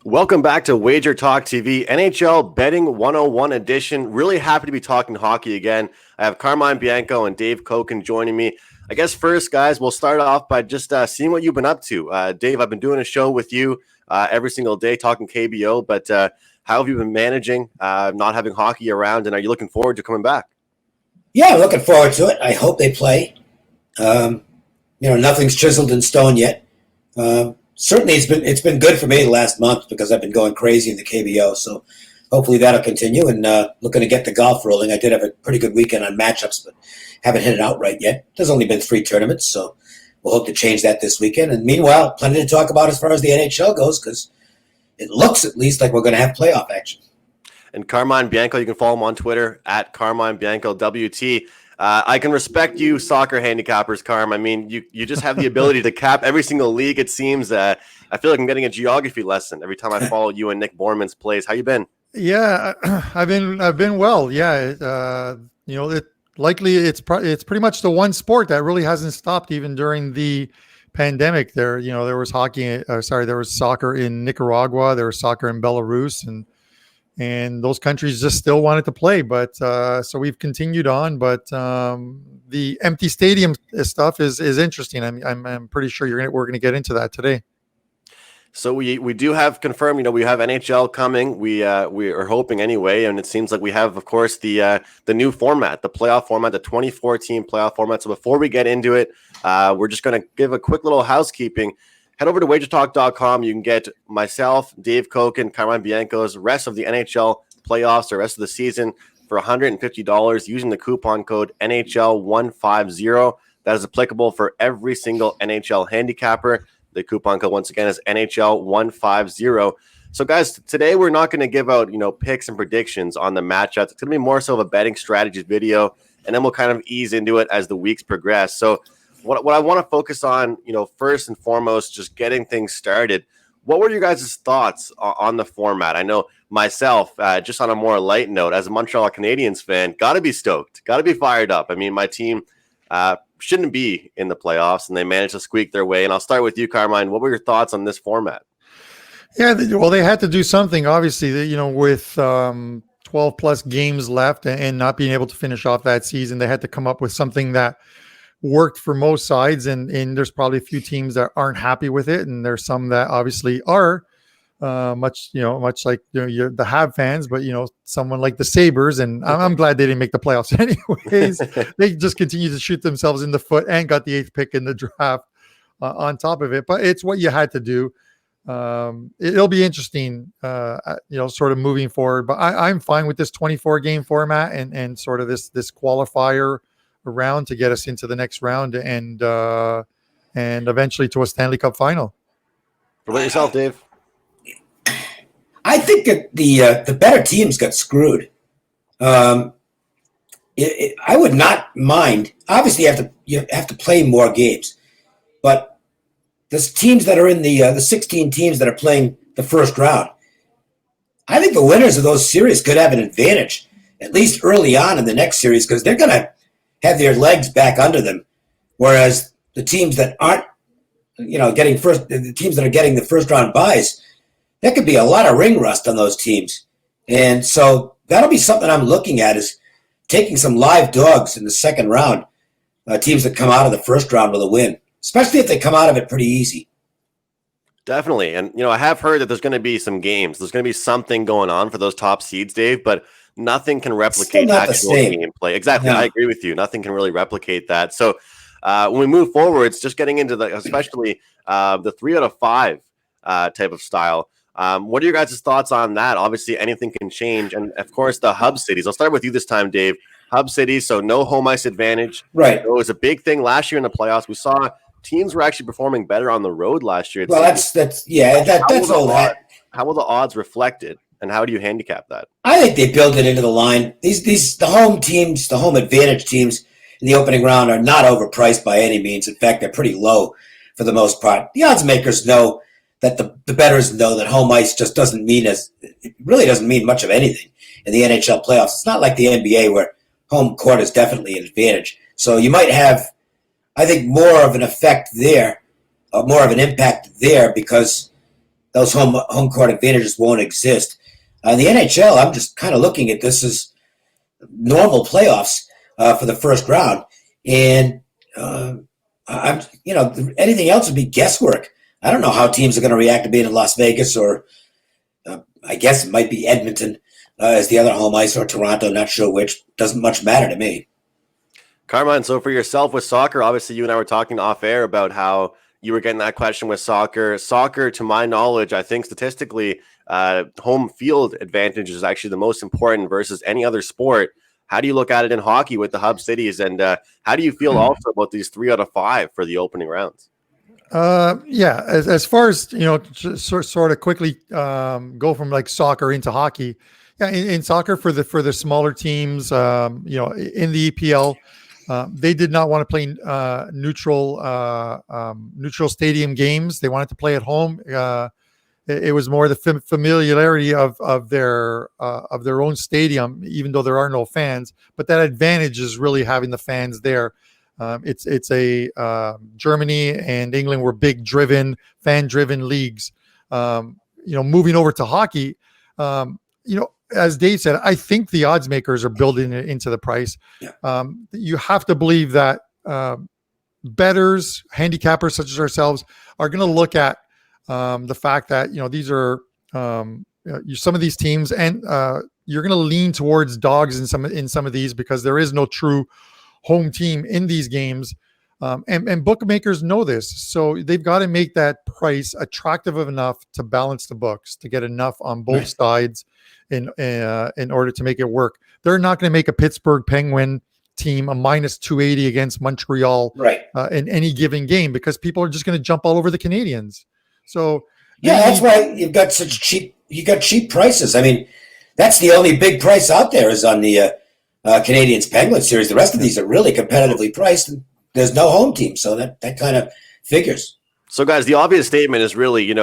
Welcome back to WagerTalk TV, NHL Betting 101 edition. Really happy to be talking hockey again. I have Carmine Bianco and Dave Cokin joining me. I guess first, guys, we'll start off by just seeing what you've been up to. Dave, I've been doing a show with you every single day talking KBO, but how have you been managing not having hockey around, and are you looking forward to coming back? Yeah, I'm looking forward to it. I hope they play. Nothing's chiseled in stone yet. Certainly, it's been good for me the last month because I've been going crazy in the KBO. So hopefully that'll continue. And looking to get the golf rolling. I did have a pretty good weekend on matchups, but haven't hit it outright yet. There's only been 3 tournaments, so we'll hope to change that this weekend. And meanwhile, plenty to talk about as far as the NHL goes because it looks at least like we're going to have playoff action. And Carmine Bianco, you can follow him on Twitter at Carmine Bianco WT. I can respect you, soccer handicappers, Carm. I mean, you just have the ability to cap every single league. It seems. I feel like I'm getting a geography lesson every time I follow you and Nick Borman's plays. How you been? Yeah, I've been well. Yeah, it's pretty much the one sport that really hasn't stopped even during the pandemic. There was there was soccer in Nicaragua, there was soccer in Belarus, and those countries just still wanted to play. But so we've continued on. But the empty stadium stuff is interesting. I'm pretty sure we're going to get into that today. So we do have confirmed, we have NHL coming. We are hoping anyway, and it seems like we have, of course, the new format, the playoff format, the 2014 playoff format. So before we get into it, we're just going to give a quick little housekeeping. Head over to WagerTalk.com. You can get myself, Dave Cokin, Carmine Bianco's rest of the NHL playoffs, the rest of the season for $150 using the coupon code NHL150. That is applicable for every single NHL handicapper. The coupon code, once again, is NHL150. So, guys, today we're not going to give out, picks and predictions on the matchups. It's going to be more so of a betting strategies video, and then we'll kind of ease into it as the weeks progress. So, what I want to focus on, first and foremost, just getting things started. What were your guys' thoughts on the format? I know myself, just on a more light note, as a Montreal Canadiens fan, got to be stoked, got to be fired up. I mean, my team shouldn't be in the playoffs, and they managed to squeak their way. And I'll start with you, Carmine. What were your thoughts on this format? Yeah, well, they had to do something, obviously, with 12 plus games left and not being able to finish off that season. They had to come up with something that worked for most sides, and there's probably a few teams that aren't happy with it, and there's some that obviously are much like you're the Habs fans, but someone like the Sabres, and I'm glad they didn't make the playoffs anyways. They just continue to shoot themselves in the foot and got the 8th pick in the draft on top of it. But it's what you had to do. It'll be interesting, sort of moving forward. But I'm fine with this 24 game format and sort of this qualifier round to get us into the next round and eventually to a Stanley Cup final. What about yourself, Dave? I think that the better teams got screwed. I would not mind. Obviously, you have to play more games, but the teams that are in the 16 teams that are playing the first round, I think the winners of those series could have an advantage, at least early on in the next series, because they're going to have their legs back under them, whereas the teams that aren't, the teams that are getting the first round buys, there could be a lot of ring rust on those teams. And so that'll be something I'm looking at, is taking some live dogs in the second round, teams that come out of the first round with a win, especially if they come out of it pretty easy. Definitely. And, I have heard that there's going to be some games. There's going to be something going on for those top seeds, Dave, but nothing can replicate actual gameplay. Exactly. No. I agree with you. Nothing can really replicate that. So when we move forward, it's just getting into especially the 3 out of 5 type of style. What are your guys' thoughts on that? Obviously, anything can change. And, of course, the hub cities. I'll start with you this time, Dave. Hub cities, so no home ice advantage. Right. It was a big thing last year in the playoffs. We saw teams were actually performing better on the road last year. Well, that's all that. How will the odds reflect it, and how do you handicap that? I think they build it into the line. The home teams, the home advantage teams in the opening round are not overpriced by any means. In fact, they're pretty low for the most part. The odds makers know that the bettors know that home ice just doesn't mean much of anything in the NHL playoffs. It's not like the NBA where home court is definitely an advantage. So you might have, I think, more of an effect there, more of an impact there, because those home court advantages won't exist. The NHL, I'm just kind of looking at this as normal playoffs for the first round, and anything else would be guesswork. I don't know how teams are going to react to being in Las Vegas, or I guess it might be Edmonton as the other home ice, or Toronto. Not sure which. Doesn't much matter to me. Carmine, so for yourself with soccer, obviously you and I were talking off air about how you were getting that question with soccer. Soccer, to my knowledge, I think statistically, home field advantage is actually the most important versus any other sport. How do you look at it in hockey with the hub cities, and how do you feel also about these 3 out of 5 for the opening rounds? Yeah, as far as sort of quickly go from like soccer into hockey. Yeah, in soccer for the smaller teams, in the EPL. They did not want to play neutral stadium games. They wanted to play at home. It was more the familiarity of their own stadium, even though there are no fans. But that advantage is really having the fans there. It's a Germany and England were big fan-driven leagues. Moving over to hockey, as Dave said, I think the odds makers are building it into the price. Yeah. You have to believe that bettors, handicappers such as ourselves, are going to look at the fact that these are some of these teams, and you're going to lean towards dogs in some of these because there is no true home team in these games, and bookmakers know this, so they've got to make that price attractive enough to balance the books, to get enough on both sides in order to make it work. They're not going to make a Pittsburgh Penguin team a minus 280 against Montreal in any given game, because people are just going to jump all over the Canadians. So that's why you've got cheap prices. I mean, that's the only big price out there is on the Canadians Penguin series. The rest of these are really competitively priced, and there's no home team, so that kind of figures. So, guys, the obvious statement is really,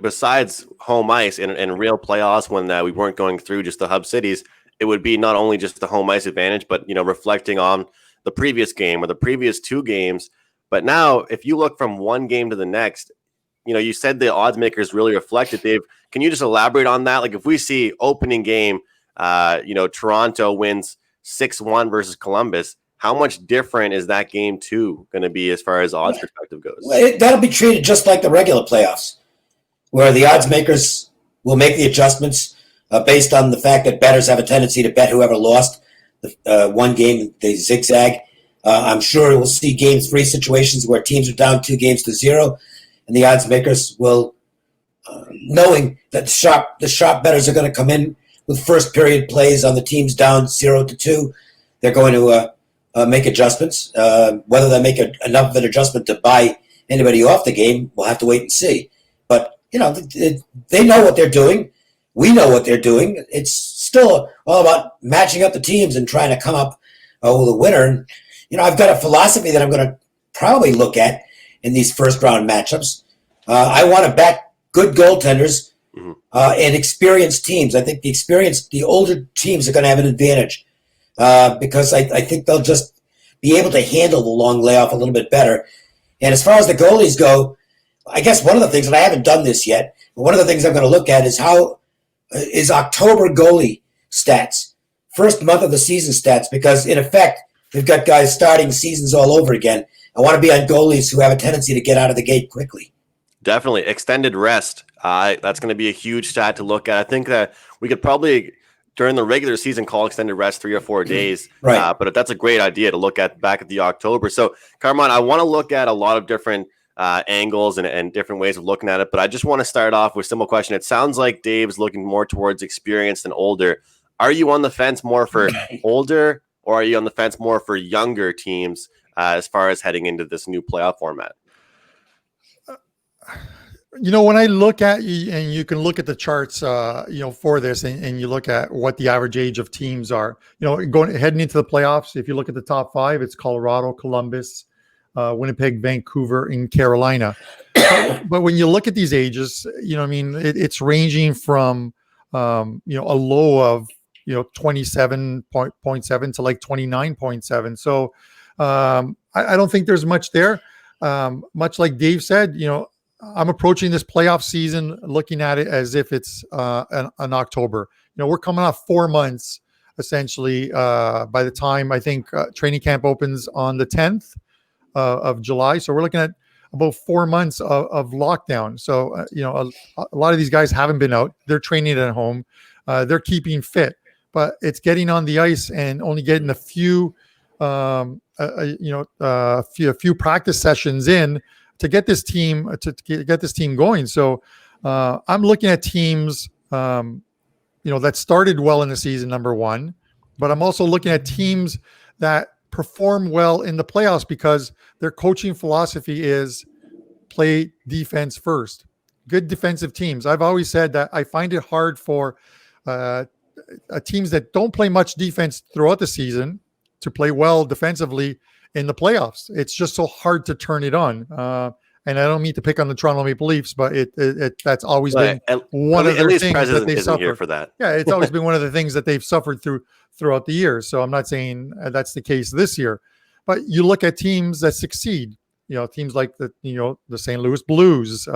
besides home ice and real playoffs, when we weren't going through just the hub cities, it would be not only just the home ice advantage, but reflecting on the previous game or the previous 2 games. But now, if you look from one game to the next, you said the odds makers really reflect it. Dave, can you just elaborate on that? Like, if we see opening game, Toronto wins 6-1 versus Columbus, how much different is that game 2 going to be as far as odds perspective goes? Well, that'll be treated just like the regular playoffs, where the odds makers will make the adjustments based on the fact that bettors have a tendency to bet whoever lost one game. They zigzag. I'm sure we'll see game 3 situations where teams are down 2-0, and the odds makers will, knowing that the sharp bettors are going to come in with first period plays on the teams down 0-2. They're going to make adjustments. Whether they make enough of an adjustment to buy anybody off the game, we'll have to wait and see. But, they know what they're doing. We know what they're doing. It's still all about matching up the teams and trying to come up with a winner. And, I've got a philosophy that I'm going to probably look at in these first-round matchups. I want to back good goaltenders and experienced teams. I think the older teams are going to have an advantage. Because I think they'll just be able to handle the long layoff a little bit better. And as far as the goalies go, I guess one of the things, and I haven't done this yet, but one of the things I'm going to look at is how is October goalie stats, first month of the season stats, because in effect, we've got guys starting seasons all over again. I want to be on goalies who have a tendency to get out of the gate quickly. Definitely. Extended rest. That's going to be a huge stat to look at. I think that we could probably, during the regular season, call extended rest 3 or 4 days. Right. But that's a great idea to look at back at the October. So, Carmine, I want to look at a lot of different angles and different ways of looking at it. But I just want to start off with a simple question. It sounds like Dave's looking more towards experienced than older. Are you on the fence more for older, or are you on the fence more for younger teams as far as heading into this new playoff format? When I look at you, and you can look at the charts, for this, and you look at what the average age of teams are, heading into the playoffs. If you look at the top 5, it's Colorado, Columbus, Winnipeg, Vancouver, and Carolina. But when you look at these ages, it's ranging from, a low of, 27.7 to like 29.7. So I don't think there's much there. Much like Dave said, I'm approaching this playoff season looking at it as if it's an October. We're coming off 4 months essentially by the time I think training camp opens on the 10th of July. So we're looking at about 4 months of lockdown. So, a lot of these guys haven't been out. They're training at home. They're keeping fit, but it's getting on the ice and only getting a few, a few practice sessions in to get this team going. So I'm looking at teams, that started well in the season, number one, but I'm also looking at teams that perform well in the playoffs because their coaching philosophy is play defense first. Good defensive teams. I've always said that I find it hard for teams that don't play much defense throughout the season to play well defensively in the playoffs. It's just so hard to turn it on. And I don't mean to pick on the Toronto Maple Leafs, but that's always been one of their things that they suffer. Here for that. Yeah, it's always been one of the things that they've suffered throughout the years. So I'm not saying that's the case this year, but you look at teams that succeed. Teams like the St. Louis Blues.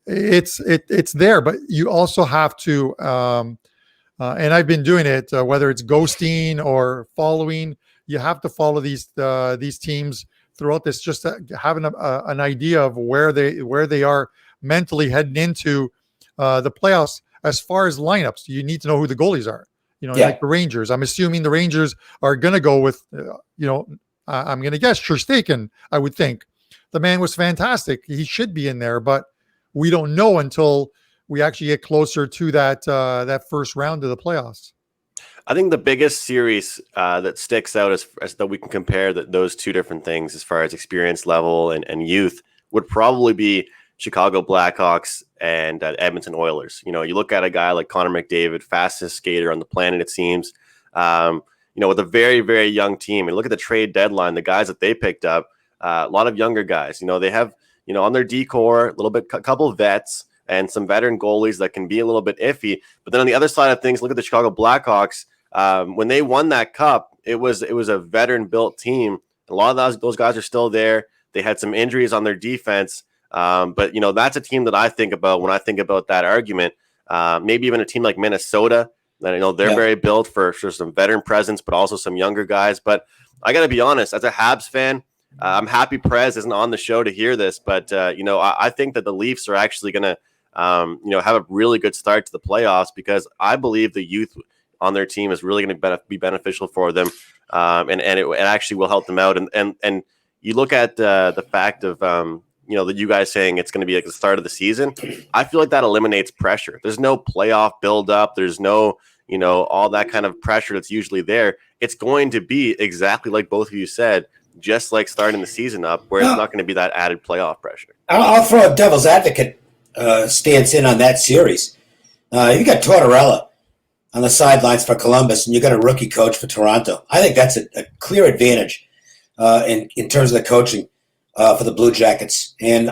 It's there, but you also have to. And I've been doing it, whether it's ghosting or following. You have to follow these teams throughout this, just having an idea of where they are mentally heading into the playoffs. As far as lineups, you need to know who the goalies are. Like the Rangers. I'm assuming the Rangers are going to go with, I'm going to guess Sherstaken. I would think the man was fantastic. He should be in there, but we don't know until we actually get closer to that first round of the playoffs. I think the biggest series that sticks out as that we can compare those two different things as far as experience level and youth would probably be Chicago Blackhawks and Edmonton Oilers. You look at a guy like Connor McDavid, fastest skater on the planet, it seems, with a very, very young team. And look at the trade deadline, the guys that they picked up, a lot of younger guys. They have, on their decor, a couple of vets and some veteran goalies that can be a little bit iffy. But then on the other side of things, look at the Chicago Blackhawks. When they won that cup, it was a veteran-built team. A lot of those guys are still there. They had some injuries on their defense, but that's a team that I think about when I think about that argument. Maybe even a team like Minnesota. That they're very built for some veteran presence, but also some younger guys. But I got to be honest, as a Habs fan, I'm happy Perez isn't on the show to hear this. But I think that the Leafs are actually going to have a really good start to the playoffs because I believe the youth on their team is really going to be beneficial for them, and it actually will help them out. And you look at the fact of that you guys saying it's going to be like the start of the season. I feel like that eliminates pressure. There's no playoff buildup. There's no all that kind of pressure that's usually there. It's going to be exactly like both of you said, just like starting the season up, where it's not going to be that added playoff pressure. I'll throw a devil's advocate stance in on that series. You got Tortorella on the sidelines for Columbus, and you got a rookie coach for Toronto. I think that's a clear advantage in terms of the coaching for the Blue Jackets. And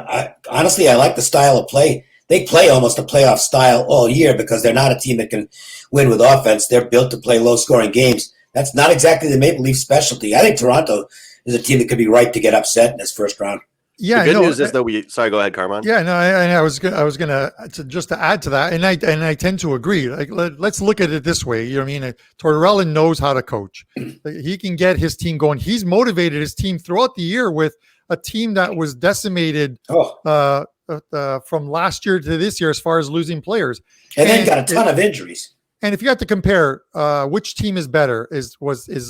honestly, I like the style of play. They play almost a playoff style all year because they're not a team that can win with offense. They're built to play low-scoring games. That's not exactly the Maple Leafs' specialty. I think Toronto is a team that could be ripe to get upset in this first round. Yeah, the good news is that sorry, go ahead, Carmine. Yeah, no, I was gonna just to add to that, and I tend to agree. Like, let's look at it this way. You know what I mean? Tortorella knows how to coach. He can get his team going. He's motivated his team throughout the year with a team that was decimated from last year to this year as far as losing players, and then got a ton of injuries. And if you have to compare, which team is better? Is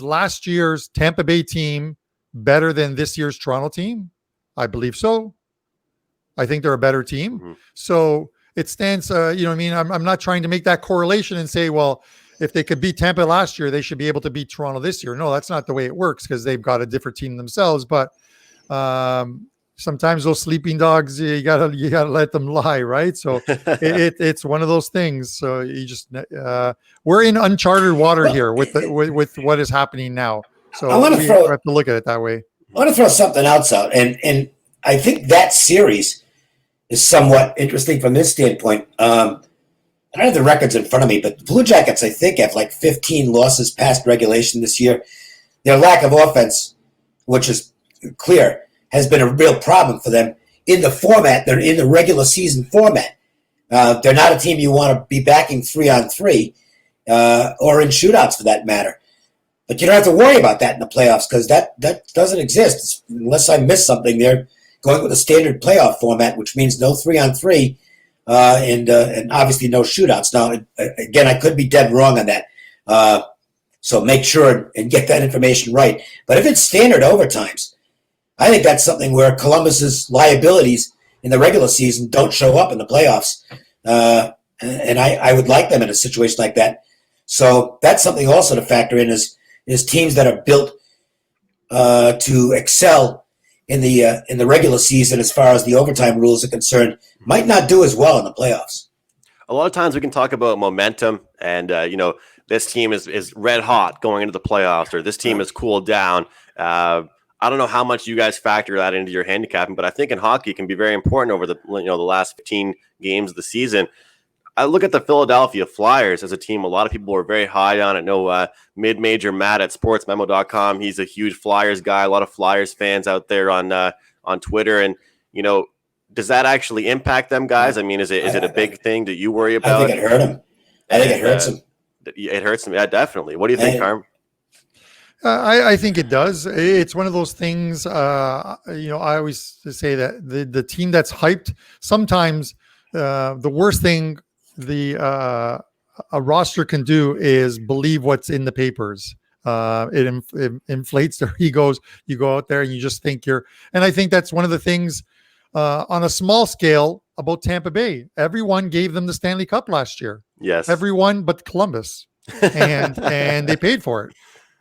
last year's Tampa Bay team better than this year's Toronto team? I believe so. I think they're a better team. Mm-hmm. So it stands, I'm not trying to make that correlation and say, well, if they could beat Tampa last year, they should be able to beat Toronto this year. No, that's not the way it works because they've got a different team themselves. But sometimes those sleeping dogs, you gotta let them lie, right? So it's one of those things. So you just we're in uncharted water here with what is happening now. So we have to look at it that way. I want to throw something else out, and I think that series is somewhat interesting from this standpoint. I don't have the records in front of me, but the Blue Jackets, I think, have like 15 losses past regulation this year. Their lack of offense, which is clear, has been a real problem for them. in the format. They're in the regular season format. They're not a team you want to be backing 3-on-3 or in shootouts for that matter. But you don't have to worry about that in the playoffs because that doesn't exist. Unless I miss something, they're going with a standard playoff format, which means no 3-on-3 and obviously no shootouts. Now, again, I could be dead wrong on that. So make sure and get that information right. But if it's standard overtimes, I think that's something where Columbus's liabilities in the regular season don't show up in the playoffs. And I would like them in a situation like that. So that's something also to factor in is teams that are built to excel in the regular season as far as the overtime rules are concerned might not do as well in the playoffs. A lot of times we can talk about momentum and, this team is red hot going into the playoffs, or this team has cooled down. I don't know how much you guys factor that into your handicapping, but I think in hockey it can be very important over the last 15 games of the season. I look at the Philadelphia Flyers as a team a lot of people are very high on. I know mid-major Matt at sportsmemo.com, he's a huge Flyers guy, a lot of Flyers fans out there on Twitter. And, does that actually impact them, guys? I mean, is it a big thing that you worry about? I think it hurt him. I think it hurts him. It hurts them. Yeah, definitely. What do you think, Carm? I think it does. It's one of those things, I always say that the team that's hyped, sometimes the worst thing a roster can do is believe what's in the papers. It inflates their egos. You go out there and you just think and I think that's one of the things on a small scale about Tampa Bay. Everyone gave them the Stanley Cup last year. Yes. Everyone but Columbus. And they paid for it.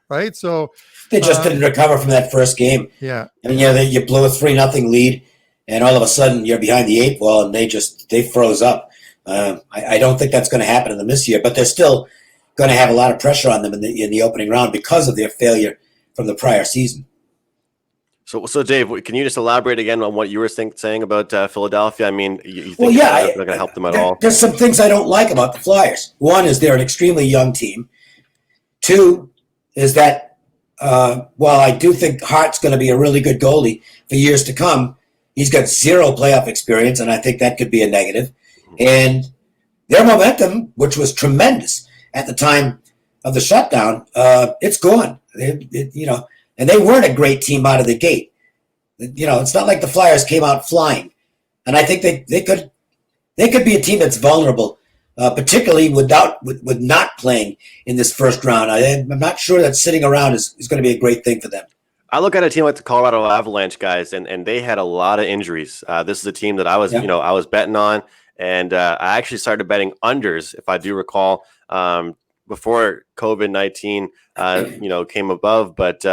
Right. So they just didn't recover from that first game. Yeah. I mean, you blew a 3-0 lead and all of a sudden you're behind the 8 ball and they froze up. I don't think that's going to happen to them this year, but they're still going to have a lot of pressure on them in the opening round because of their failure from the prior season. So Dave, can you just elaborate again on what you were saying about Philadelphia? I mean, you think it's not going to help them at all? There's some things I don't like about the Flyers. One is they're an extremely young team. Two is that while I do think Hart's going to be a really good goalie for years to come, he's got zero playoff experience, and I think that could be a negative. And their momentum, which was tremendous at the time of the shutdown, it's gone. And they weren't a great team out of the gate. It's not like the Flyers came out flying. And I think they could be a team that's vulnerable, particularly with not playing in this first round. I'm not sure that sitting around is going to be a great thing for them. I look at a team like the Colorado Avalanche, guys, and they had a lot of injuries. This is a team that I was betting on, and I actually started betting unders, if I do recall, before COVID-19 came above, but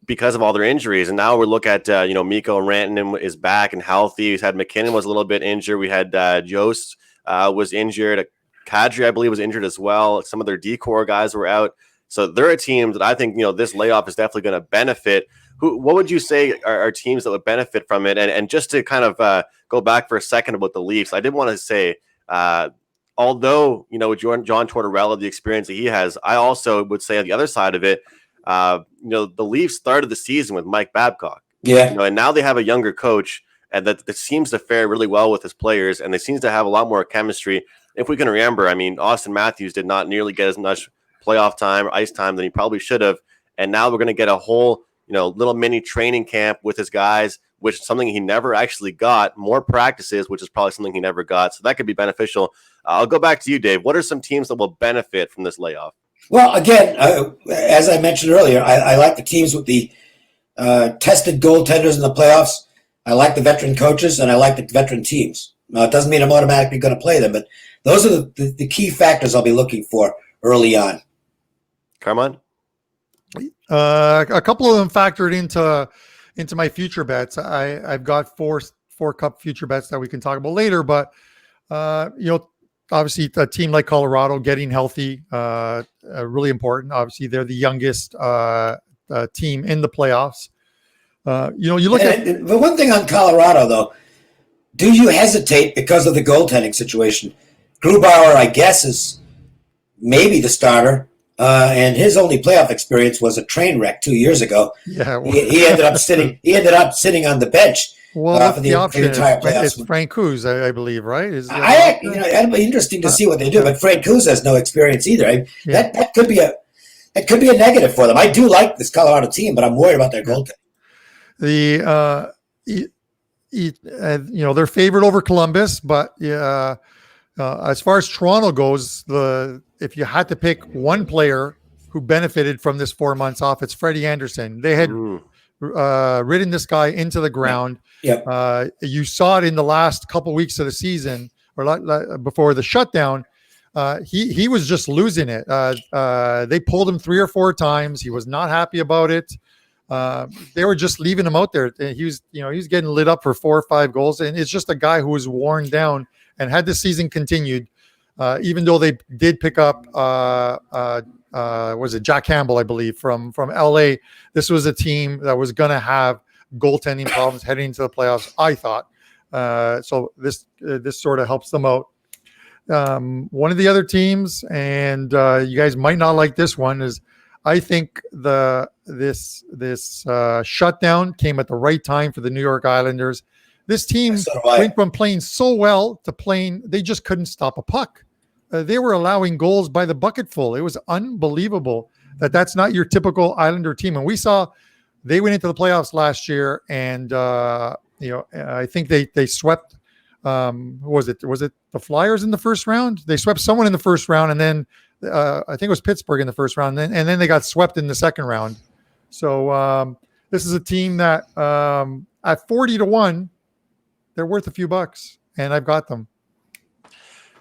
because of all their injuries. And now we look at Mikko Rantanen is back and healthy. He's had McKinnon was a little bit injured. We had Jost was injured. Kadri, I believe, was injured as well. Some of their decor guys were out. So they're a team that I think this layoff is definitely going to benefit. What would you say are teams that would benefit from it? And just to kind of go back for a second about the Leafs, I did want to say, although with John Tortorella, the experience that he has, I also would say on the other side of it, the Leafs started the season with Mike Babcock. Yeah. And now they have a younger coach, and that seems to fare really well with his players, and they seem to have a lot more chemistry. If we can remember, I mean, Austin Matthews did not nearly get as much playoff time or ice time than he probably should have, and now we're going to get a whole little mini training camp with his guys, which is something he never actually got, more practices, which is probably something he never got. So that could be beneficial. I'll go back to you, Dave. What are some teams that will benefit from this layoff? Well, again, as I mentioned earlier, I like the teams with the tested goaltenders in the playoffs. I like the veteran coaches, and I like the veteran teams. Now, it doesn't mean I'm automatically going to play them, but those are the key factors I'll be looking for early on. Carmine? A couple of them factored into my future bets. I've got four cup future bets that we can talk about later, but obviously a team like Colorado getting healthy, really important. Obviously they're the youngest team in the playoffs. You look at the one thing on Colorado though, do you hesitate because of the goaltending situation? Grubauer, I guess, is maybe the starter. And his only playoff experience was a train wreck 2 years ago. Yeah, he ended up sitting. He ended up sitting on the bench Well, what's for the option? entire playoffs. It's Frank Coos, I believe, right? It'll be interesting to see what they do. But Frank Coos has no experience either. That could be a negative for them. I do like this Colorado team, but I'm worried about their goaltending. They're favored over Columbus, but as far as Toronto goes, if you had to pick one player who benefited from this 4 months off, it's Freddie Anderson. They had ridden this guy into the ground. Yep. You saw it in the last couple weeks of the season, or before the shutdown. He was just losing it. They pulled him 3 or 4 times. He was not happy about it. They were just leaving him out there. He was getting lit up for 4 or 5 goals, and it's just a guy who was worn down. And had this season continued, even though they did pick up, was it Jack Campbell, I believe, from LA. This was a team that was going to have goaltending problems heading into the playoffs, I thought. So this sort of helps them out. One of the other teams, and you guys might not like this one, is I think this shutdown came at the right time for the New York Islanders. This team went from playing so well to playing, they just couldn't stop a puck. They were allowing goals by the bucketful. It was unbelievable that's not your typical Islander team. And we saw they went into the playoffs last year, and I think they swept. Was it the Flyers in the first round? They swept someone in the first round, and then I think it was Pittsburgh in the first round, and then they got swept in the second round. So this is a team that at 40-1. They're worth a few bucks, and I've got them.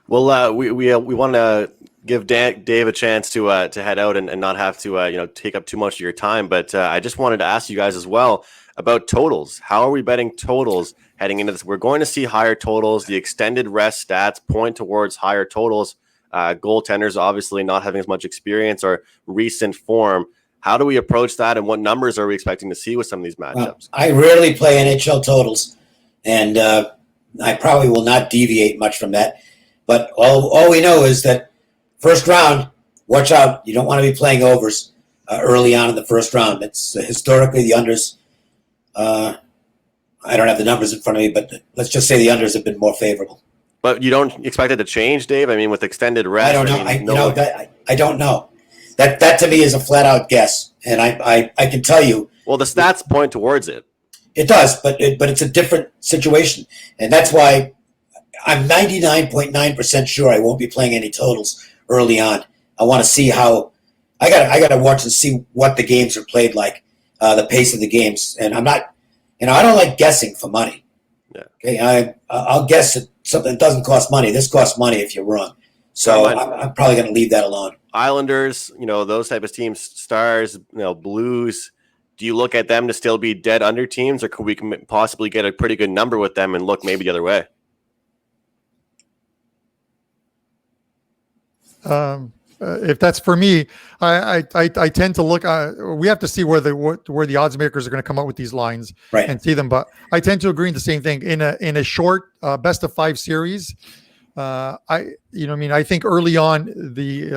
Well, we want to give Dave a chance to head out and not have to take up too much of your time. But I just wanted to ask you guys as well about totals. How are we betting totals heading into this? We're going to see higher totals. The extended rest stats point towards higher totals. Goaltenders obviously not having as much experience or recent form. How do we approach that, and what numbers are we expecting to see with some of these matchups? I rarely play NHL totals. And I probably will not deviate much from that. But all we know is that first round, watch out. You don't want to be playing overs early on in the first round. It's historically the unders. I don't have the numbers in front of me, but let's just say the unders have been more favorable. But you don't expect it to change, Dave? I mean, with extended rest? I don't know. I don't know. That to me is a flat-out guess. And I can tell you. Well, the stats point towards it. It does, but it's a different situation, and that's why I'm 99.9% sure I won't be playing any totals early on. I want to see how I got to watch and see what the games are played like, the pace of the games, and I'm not, I don't like guessing for money. Yeah. Okay, I'll guess at something that doesn't cost money. This costs money if you're wrong, so I'm probably going to leave that alone. Islanders, those type of teams, Stars, Blues. Do you look at them to still be dead under teams, or could we possibly get a pretty good number with them and look maybe the other way? If that's for me, I tend to look. We have to see where the odds makers are going to come up with these lines, right, and see them. But I tend to agree with the same thing in a short best of 5 series. I think early on the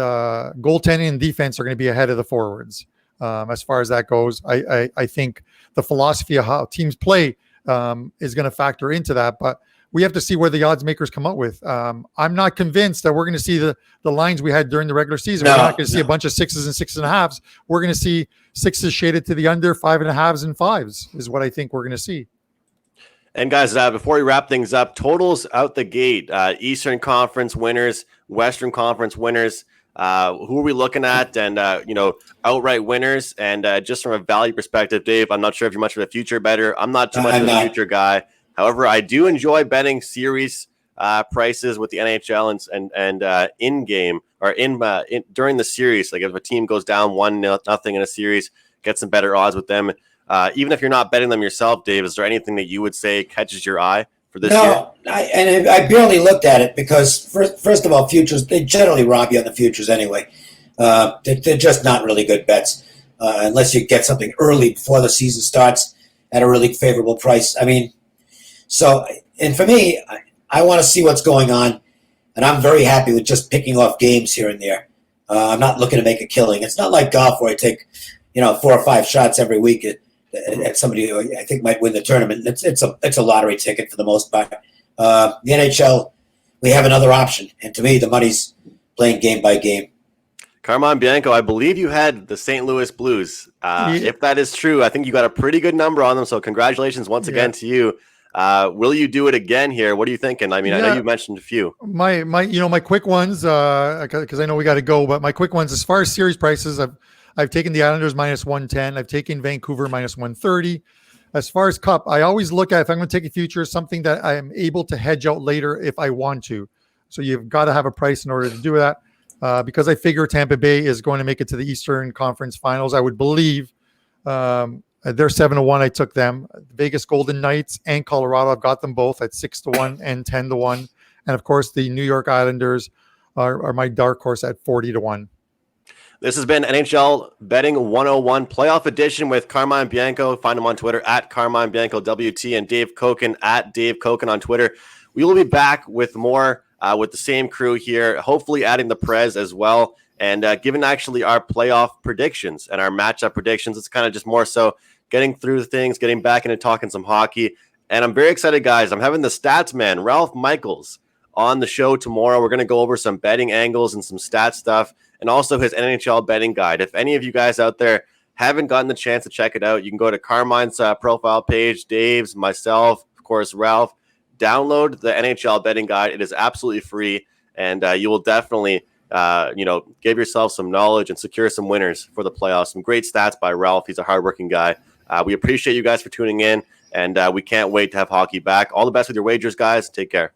goaltending and defense are going to be ahead of the forwards. As far as that goes, I think the philosophy of how teams play is going to factor into that, but we have to see where the odds makers come up with. I'm not convinced that we're going to see the lines we had during the regular season. We're not going to see a bunch of 6s and 6.5s. We're going to see 6s shaded to the under, 5.5s and 5s is what I think we're going to see. And guys, before we wrap things up, totals out the gate, Eastern Conference winners, Western Conference winners. Who are we looking at? And, outright winners. And just from a value perspective, Dave, I'm not sure if you're much of a future bettor. I'm not too much of a future guy. However, I do enjoy betting series prices with the NHL and in game or during the series. Like if a team goes down 1-0 in a series, get some better odds with them. Even if you're not betting them yourself, Dave, is there anything that you would say catches your eye for this year? No, I barely looked at it because first of all, futures, they generally rob you on the futures anyway. They're just not really good bets unless you get something early before the season starts at a really favorable price. I mean, and for me, I want to see what's going on, and I'm very happy with just picking off games here and there. I'm not looking to make a killing. It's not like golf where I take, 4 or 5 shots every week and somebody who I think might win the tournament. It's a lottery ticket for the most part. The NHL, we have another option, and to me, the money's playing game by game. Carmine Bianco, I believe you had the St. Louis Blues. If that is true, I think you got a pretty good number on them. So congratulations once again to you. Will you do it again here? What are you thinking? I mean, I know you mentioned a few. My quick ones, because I know we got to go, but my quick ones, as far as series prices, I've taken the Islanders -110. I've taken Vancouver -130. As far as Cup, I always look at, if I'm going to take a future, something that I am able to hedge out later if I want to. So you've got to have a price in order to do that. Because I figure Tampa Bay is going to make it to the Eastern Conference Finals. I would believe they're 7-1. I took them. Vegas Golden Knights and Colorado, I've got them both at 6-1 and 10-1. And of course, the New York Islanders are my dark horse at 40-1. This has been NHL Betting 101 Playoff Edition with Carmine Bianco. Find him on Twitter at Carmine Bianco WT and Dave Cokin at Dave Cokin on Twitter. We will be back with more with the same crew here, hopefully adding the Prez as well. And given actually our playoff predictions and our matchup predictions, it's kind of just more so getting through things, getting back into talking some hockey. And I'm very excited, guys. I'm having the stats man, Ralph Michaels, on the show tomorrow. We're going to go over some betting angles and some stat stuff, and also his NHL betting guide. If any of you guys out there haven't gotten the chance to check it out, you can go to Carmine's profile page, Dave's, myself, of course, Ralph. Download the NHL betting guide. It is absolutely free, and you will definitely, give yourself some knowledge and secure some winners for the playoffs. Some great stats by Ralph. He's a hardworking guy. We appreciate you guys for tuning in, and we can't wait to have hockey back. All the best with your wagers, guys. Take care.